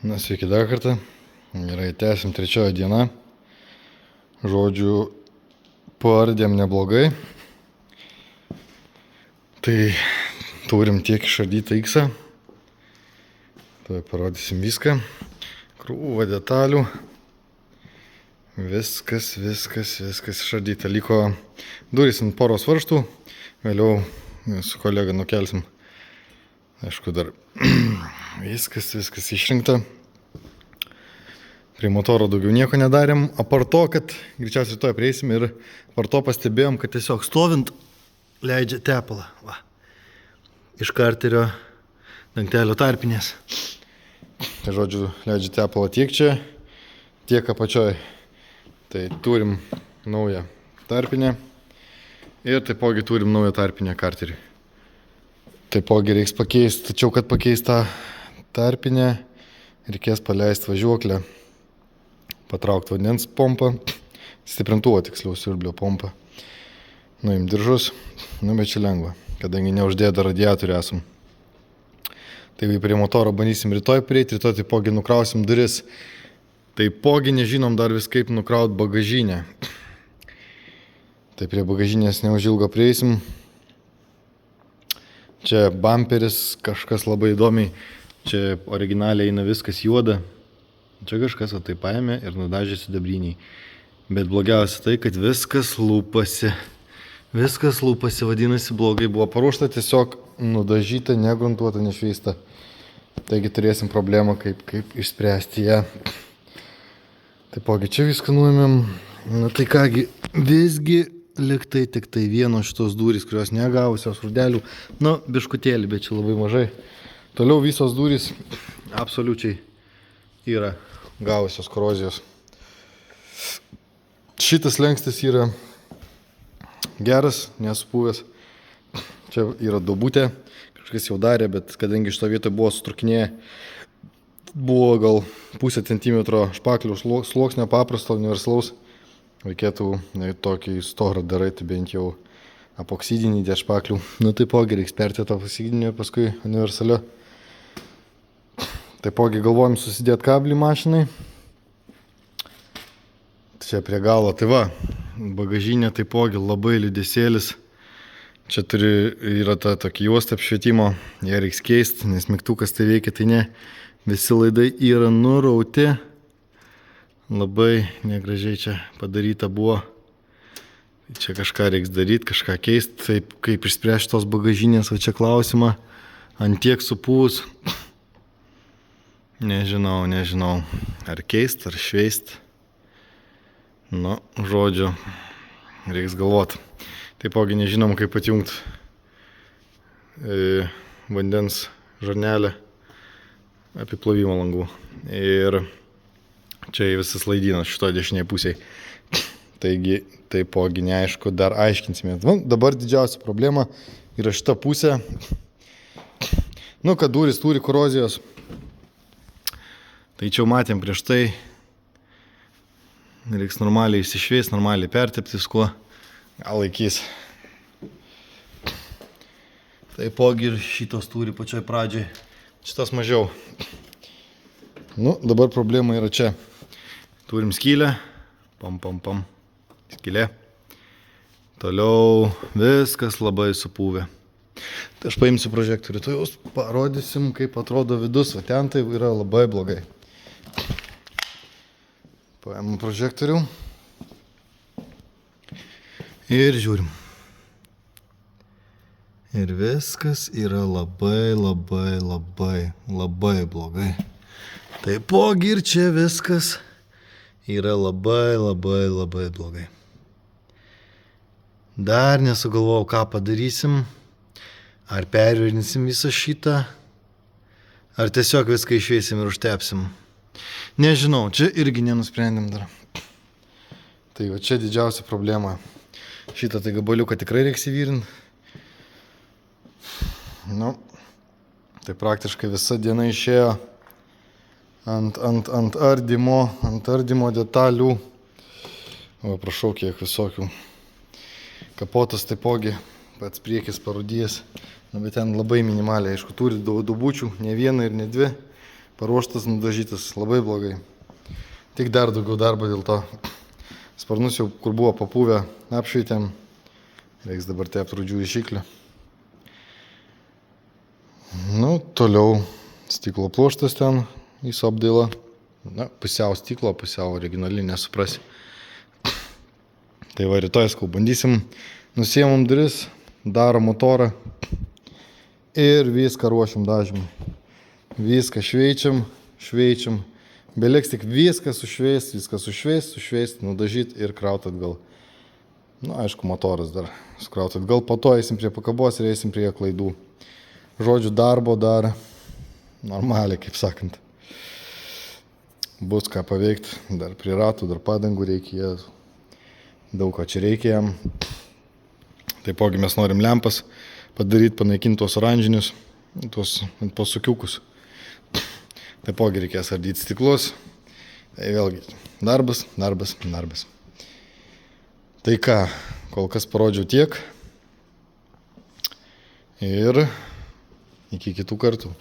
Sveiki dar kartą. Gerai, tęsim trečiojo diena. Žodžiu, paardėm neblogai. Tai turim tiek išardytą X-ą. Tuoj parodysim viską. Krūva detalių. Viskas išardyta. Liko durys ant poros varžtų. Vėliau su kolega nukelsim. Aišku, dar viskas išrinkta. Prie motoro daugiau nieko nedarėm. Apart to, kad greičiausiai rytoj prieisim ir apart to pastebėjom, kad tiesiog stovint leidžia tepalą. Va. Iš karterio dangtelio tarpinės. Tai žodžiu, leidžia tepalą tiek čia, tiek apačioj. Tai turim naują tarpinę ir taipogi turim naują tarpinę karteriui. Taipogi reiks pakeisti, tačiau kad pakeist tą tarpinę, reikės paleisti važiuoklę, patraukti vandens pompą, stiprintuvą tiksliau siurblio pompą, nuimt diržus, bet čia lengva, kadangi neuždėda radiatorių esam. Tai prie motoro bandysim rytoj prieiti, rytoj taipogi nukrausim duris, taipogi nežinom dar vis kaip nukraut bagažinę. Tai prie bagažinės neužilgo prieisim. Čia bamperis, kažkas labai įdomiai, čia originaliai eina viskas juoda, čia kažkas tai paėmė ir nudažė sidabriniai. Bet blogiausia tai, kad viskas lūpasi, vadinasi blogai buvo paruošta, tiesiog nudažyta, negruntuota, nešveista. Taigi turėsim problemą, kaip išspręsti ją. Taipogi čia viską nuėmėm, tai kągi, visgi liktai tik tai vienos šitos durys, kurios negavusios rudelių, biškutėlį, bet čia labai mažai. Toliau visos durys absoliučiai yra gavusios korozijos. Šitas lengstis yra geras, nesupuvęs. Čia yra duobutė, kažkas jau darė, bet kadangi šito vietoje buvo sutrukinėję, buvo gal pusę centimetro špaklių sluoksnio paprasto universalaus. Reikėtų tokį storą darai, tai bent jau apoksidinį dėl špaklių. Taipogi reiks perti to apoksidinio ir paskui universalio. Taipogi galvojom susidėti kablį mašinai. Čia prie galo, tai va, bagažinė taipogi labai liūdesėlis. Čia yra ta tokia juosta apšvietimo, ją reiks keisti, nes mygtukas tai veikia, tai ne. Visi laidai yra nurauti. Labai negražiai čia padaryta buvo. Čia kažką reiks daryti, kažką keisti. Taip, kaip išspręsti tos bagažinės, va čia klausimą. Ant tiek supūs. Nežinau. Ar keist, ar šveist. Žodžiu, reiks galvoti. Taipogi nežinom, kaip atjungti vandens žarnelę apiplovimo langų. Ir čia visas laidynas šito dešinėje pusėje. Taigi, taipogi neaišku, dar aiškinsime. Dabar didžiausia problema yra šita pusė. Kad durys turi korozijos. Tai čia jau matėm prieš tai. Reiks normaliai išsišveist, normaliai pertepti viskuo. Gal laikys. Taipogi ir šitos turi pačioj pradžioj. Šitas mažiau. Dabar problema yra čia. Turim skylę. Pam. Skylė. Toliau viskas labai supūvė. Tai aš paimsiu prožektorių. Tai jūs parodysim, kaip atrodo vidus. O ten tai yra labai blogai. Paėmam prožektorių. Ir žiūrim. Ir viskas yra labai blogai. Taipogi ir čia viskas yra labai blogai. Dar nesugalvojau, ką padarysim. Ar perverinsim visą šitą, ar tiesiog viską išveisim ir užtepsim. Nežinau, čia irgi nenusprendėm dar. Tai va čia didžiausia problema. Šitą tai gabaliuką tikrai reiks įvirinti. Tai praktiškai visa diena išėjo ant ardymo detalių. Va, prašau, kiek visokių. Kapotas taipogi, pats priekis parūdijęs. Bet ten labai minimaliai, aišku, turi dubučių, ne vieną ir ne dvi. paruoštas, nudažytas, labai blogai. Tik dar daugiau darbo dėl to. Sparnus jau, kur buvo papūvę, apšvietėm. Reiks dabar tepti rūdžių išiklių. Nu, toliau stiklo pluoštas ten, jis apdaila. Na, pusiau stiklo, pusiau originali, nesuprasi. Tai va, rytoj, sakau, bandysim, nusiemam duris, darom motorą ir viską ruošiam dažymui. Viską šveičiam. Beliks tik viską sušveist, nudažyti ir krauti atgal. Nu, aišku, motoras dar skrauti atgal, po to eisim prie pakabos ir eisim prie klaidų. Žodžiu, darbo dar normaliai, kaip sakant. Bus ką paveikti, dar prie ratų, dar padangų reikia, daug ko čia reikia jam. Taipogi mes norim lempas padaryti, panaikinti tuos oranžinius, tuos pasukiukus. Taipogi reikės ardyti stiklus. Tai vėlgi, darbas. Tai ką, kol kas parodžiau tiek. Ir iki kitų kartų.